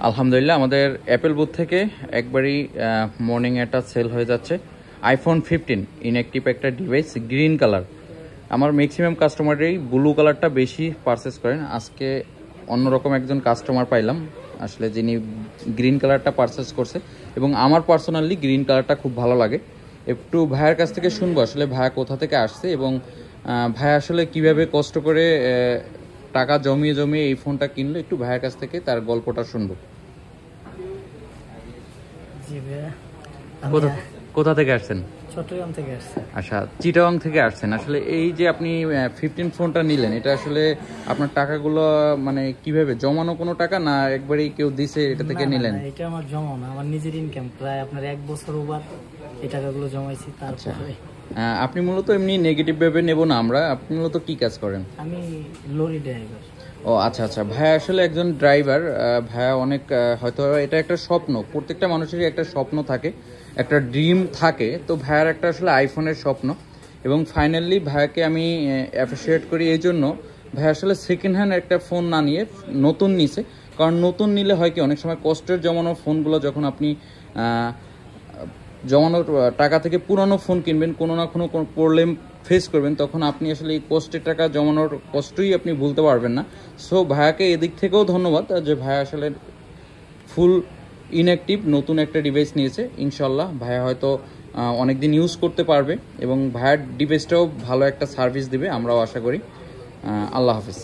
আলহামদুলিল্লাহ আমাদের Apple booth থেকে একবারই মর্নিং একটা সেল হয়ে যাচ্ছে আইফোন 15 ইনঅ্যাক্টিভ একটা ডিভাইস গ্রিন কালার। আমার ম্যাক্সিমাম কাস্টমারই ব্লু কালারটা বেশি পারচেস করেন। আজকে অন্যরকম একজন কাস্টমার পাইলাম আসলে যিনি গ্রিন কালারটা পারচেস করছে এবং আমার পার্সোনালি গ্রিন কালারটা খুব ভালো লাগে। একটু ভাইয়ের কাছ থেকে শুনবো আসলে ভাইয়া কোথা থেকে আসছে এবং ভাইয়া আসলে কিভাবে কষ্ট করে টাকা জমিয়ে জমিয়ে এই ফোনটা কিনলো, একটু ভাইয়ের কাছ থেকে তার গল্পটা শুনবো। জি ভাইয়া, কোথা কোথা থেকে আসছেন? চট্টগ্রাম থেকে আসছি। আচ্ছা, চিটাগাং থেকে আসছেন। আসলে এই যে আপনি 15 ফোনটা নিলেন, এটা আসলে আপনার টাকাগুলো মানে কিভাবে জমানো কোনো টাকা না একবারেই কেউ দিছে এটা থেকে নিলেন? এটা আমার জমা না, আমার নিজের ইনকাম, প্রায় আপনার 1 বছর ওভার এই টাকাগুলো জমাইছি। তারপরে আপনি মূলত এমনি নেগেটিভ ভেবে নেব না আমরা, আপনি মূলত কি কাজ করেন? আমি লরি ড্রাইভার। ও আচ্ছা আচ্ছা, ভাইয়া আসলে একজন ড্রাইভার। ভাইয়া অনেক হয়তো এটা একটা স্বপ্ন, প্রত্যেকটা মানুষেরই একটা স্বপ্ন থাকে, একটা ড্রিম থাকে। তো ভাইয়ার একটা আসলে আইফোনের স্বপ্ন এবং ফাইনালি ভাইয়াকে আমি অ্যাপ্রিসিয়েট করি এই জন্য। ভাইয়া আসলে সেকেন্ড হ্যান্ড একটা ফোন না নিয়ে নতুন নিছে, কারণ নতুন নিলে হয় কি অনেক সময় কষ্টের জমানো ফোনগুলো যখন আপনি জমানোর টাকা থেকে পুরানো ফোন কিনবেন, কোনো না কোনো প্রবলেম ফেস করবেন, তখন আপনি আসলে এই কষ্টের টাকা জমানোর কষ্টই আপনি ভুলতে পারবেন না। সো ভাইয়াকে এদিক থেকেও ধন্যবাদ যে ভাইয়া আসলে ফুল ইনঅ্যাক্টিভ নতুন একটা ডিভাইস নিয়েছে। ইনশাল্লাহ ভাইয়া হয়তো অনেক দিন ইউজ করতে পারবে এবং ভাইয়ার ডিভাইসটাও ভালো একটা সার্ভিস দিবে আমরাও আশা করি। আল্লাহ হাফিজ।